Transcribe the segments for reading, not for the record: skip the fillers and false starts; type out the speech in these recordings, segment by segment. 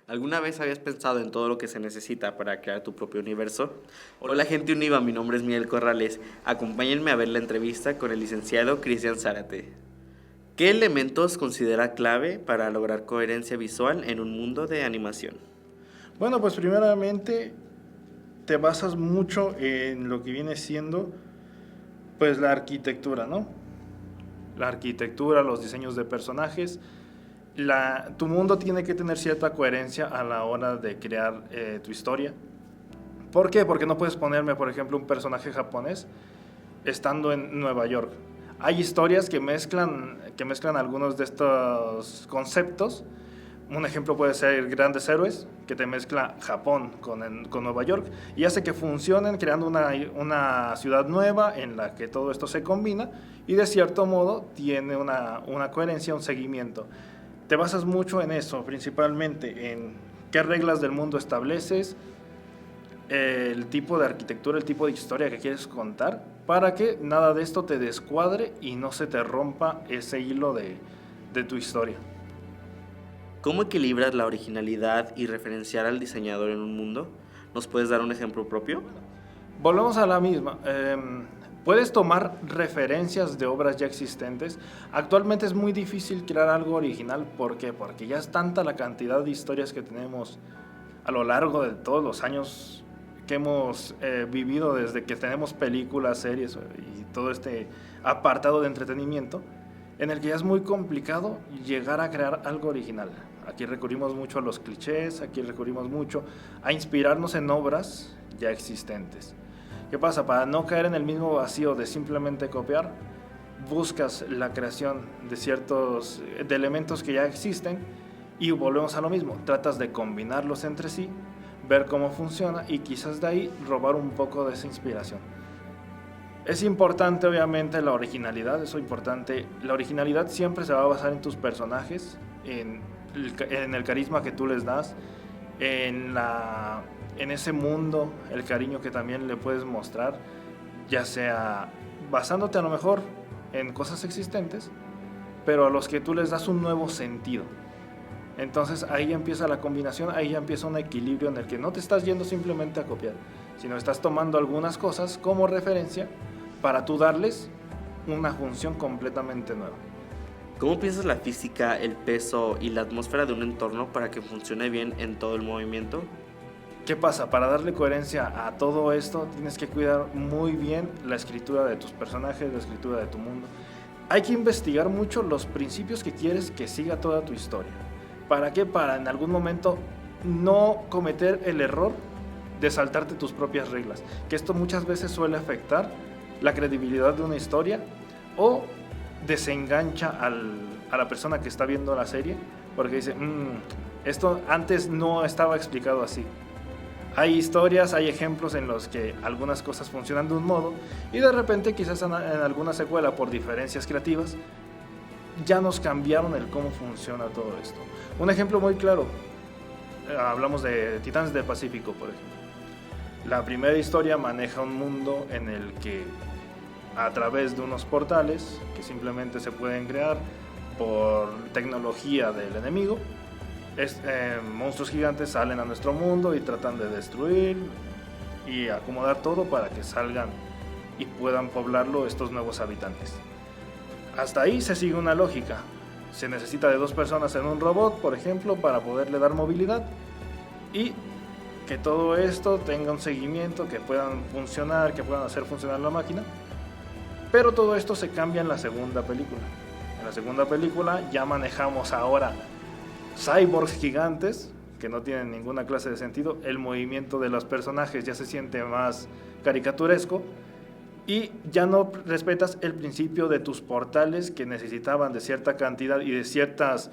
¿Alguna vez habías pensado en todo lo que se necesita para crear tu propio universo? Hola gente univa, mi nombre es Miguel Corrales. Acompáñenme a ver la entrevista con el licenciado Cristian Zárate. ¿Qué elementos considera clave para lograr coherencia visual en un mundo de animación? Bueno, pues primeramente te basas mucho en lo que viene siendo pues la arquitectura, ¿no? La arquitectura, los diseños de personajes. Tu mundo tiene que tener cierta coherencia a la hora de crear tu historia. ¿Por qué? Porque no puedes ponerme, por ejemplo, un personaje japonés estando en Nueva York. Hay historias que mezclan algunos de estos conceptos. Un ejemplo puede ser Grandes Héroes, que te mezcla Japón con Nueva York y hace que funcionen creando una ciudad nueva en la que todo esto se combina y de cierto modo tiene una coherencia, un seguimiento. Te basas mucho en eso, principalmente en qué reglas del mundo estableces, el tipo de arquitectura, el tipo de historia que quieres contar, para que nada de esto te descuadre y no se te rompa ese hilo de tu historia. ¿Cómo equilibras la originalidad y referenciar al diseñador en un mundo? ¿Nos puedes dar un ejemplo propio? Volvemos a la misma. Puedes tomar referencias de obras ya existentes. Actualmente es muy difícil crear algo original. ¿Por qué? Porque ya es tanta la cantidad de historias que tenemos a lo largo de todos los años que hemos vivido desde que tenemos películas, series y todo este apartado de entretenimiento, en el que ya es muy complicado llegar a crear algo original. Aquí recurrimos mucho a los clichés, aquí recurrimos mucho a inspirarnos en obras ya existentes. ¿Qué pasa? Para no caer en el mismo vacío de simplemente copiar, buscas la creación de elementos que ya existen y volvemos a lo mismo, tratas de combinarlos entre sí, ver cómo funciona y quizás de ahí robar un poco de esa inspiración. Es importante obviamente la originalidad, eso es importante. La originalidad siempre se va a basar en tus personajes, en el carisma que tú les das, en ese mundo, el cariño que también le puedes mostrar, ya sea basándote a lo mejor en cosas existentes, pero a los que tú les das un nuevo sentido. Entonces ahí empieza la combinación, ahí ya empieza un equilibrio en el que no te estás yendo simplemente a copiar, sino estás tomando algunas cosas como referencia para tú darles una función completamente nueva. ¿Cómo piensas la física, el peso y la atmósfera de un entorno para que funcione bien en todo el movimiento? ¿Qué pasa? Para darle coherencia a todo esto tienes que cuidar muy bien la escritura de tus personajes, la escritura de tu mundo. Hay que investigar mucho los principios que quieres que siga toda tu historia. ¿Para qué? Para en algún momento no cometer el error de saltarte tus propias reglas. Que esto muchas veces suele afectar la credibilidad de una historia o desengancha a la persona que está viendo la serie porque dice, esto antes no estaba explicado así. Hay historias, hay ejemplos en los que algunas cosas funcionan de un modo y de repente quizás en alguna secuela por diferencias creativas ya nos cambiaron el cómo funciona todo esto. Un ejemplo muy claro, hablamos de Titanes del Pacífico, por ejemplo. La primera historia maneja un mundo en el que a través de unos portales que simplemente se pueden crear por tecnología del enemigo, monstruos gigantes salen a nuestro mundo y tratan de destruir y acomodar todo para que salgan y puedan poblarlo estos nuevos habitantes. Hasta ahí se sigue una lógica. Se necesita de 2 personas en un robot, por ejemplo, para poderle dar movilidad y que todo esto tenga un seguimiento, que puedan funcionar, que puedan hacer funcionar la máquina. Pero todo esto se cambia en la segunda película. En la segunda película ya manejamos ahora cyborgs gigantes que no tienen ninguna clase de sentido. El movimiento de los personajes ya se siente más caricaturesco y ya no respetas el principio de tus portales que necesitaban de cierta cantidad y de ciertas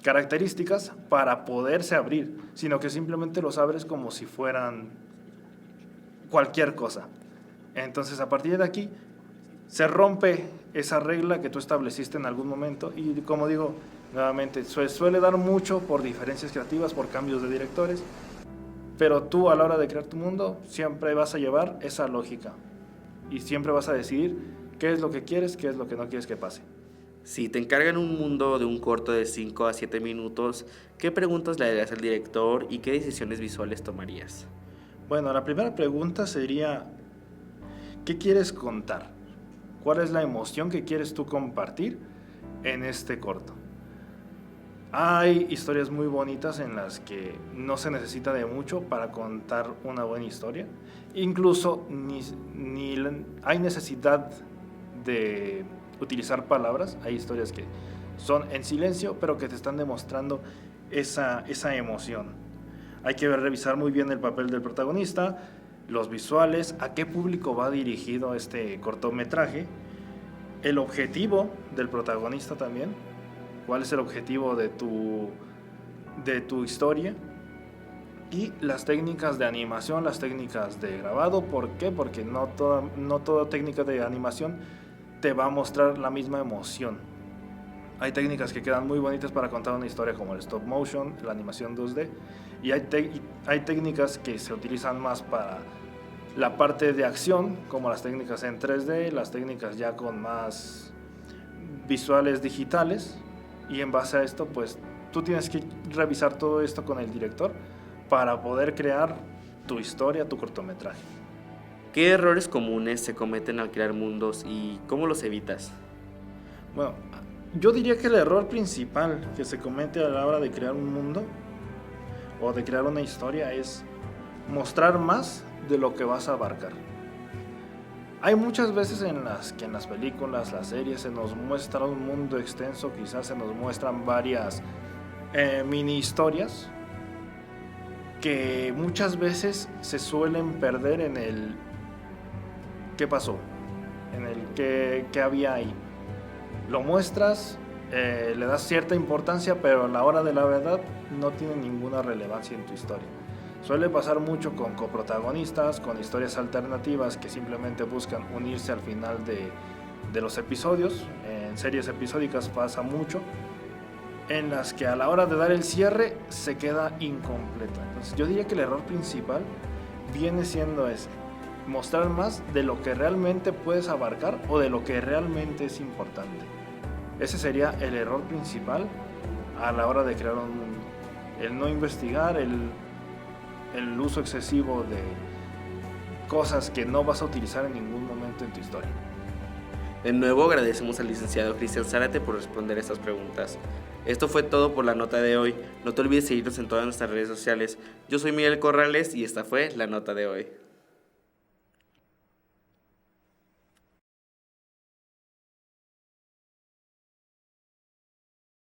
características para poderse abrir, sino que simplemente los abres como si fueran cualquier cosa. Entonces a partir de aquí se rompe esa regla que tú estableciste en algún momento y como digo nuevamente suele dar mucho por diferencias creativas, por cambios de directores, pero tú a la hora de crear tu mundo siempre vas a llevar esa lógica y siempre vas a decidir qué es lo que quieres, qué es lo que no quieres que pase. Si te encargan un mundo de un corto de 5 a 7 minutos, ¿qué preguntas le harías al director y qué decisiones visuales tomarías? Bueno, la primera pregunta sería, ¿qué quieres contar? ¿Cuál es la emoción que quieres tú compartir en este corto? Hay historias muy bonitas en las que no se necesita de mucho para contar una buena historia. Incluso ni hay necesidad de utilizar palabras. Hay historias que son en silencio, pero que te están demostrando esa emoción. Hay que revisar muy bien el papel del protagonista, los visuales, a qué público va dirigido este cortometraje, el objetivo del protagonista también, cuál es el objetivo de tu historia, y las técnicas de animación, las técnicas de grabado. ¿Por qué? Porque no toda técnica de animación te va a mostrar la misma emoción. Hay técnicas que quedan muy bonitas para contar una historia, como el stop motion, la animación 2D, y hay técnicas que se utilizan más para la parte de acción, como las técnicas en 3D, las técnicas ya con más visuales digitales, y en base a esto pues tú tienes que revisar todo esto con el director para poder crear tu historia, tu cortometraje. ¿Qué errores comunes se cometen al crear mundos y cómo los evitas? Bueno, yo diría que el error principal que se comete a la hora de crear un mundo o de crear una historia es mostrar más de lo que vas a abarcar. Hay muchas veces en las que en las películas, las series, se nos muestra un mundo extenso, quizás se nos muestran varias mini historias que muchas veces se suelen perder en el qué pasó, en el qué había ahí. Lo muestras, le das cierta importancia, pero a la hora de la verdad no tiene ninguna relevancia en tu historia. Suele pasar mucho con coprotagonistas, con historias alternativas que simplemente buscan unirse al final de los episodios. En series episódicas pasa mucho, en las que a la hora de dar el cierre se queda incompleta. Entonces yo diría que el error principal viene siendo ese: mostrar más de lo que realmente puedes abarcar o de lo que realmente es importante. Ese sería el error principal a la hora de crear un mundo: el no investigar, el uso excesivo de cosas que no vas a utilizar en ningún momento en tu historia. De nuevo agradecemos al licenciado Cristian Zárate por responder estas preguntas. Esto fue todo por la nota de hoy. No te olvides seguirnos en todas nuestras redes sociales. Yo soy Miguel Corrales y esta fue la nota de hoy.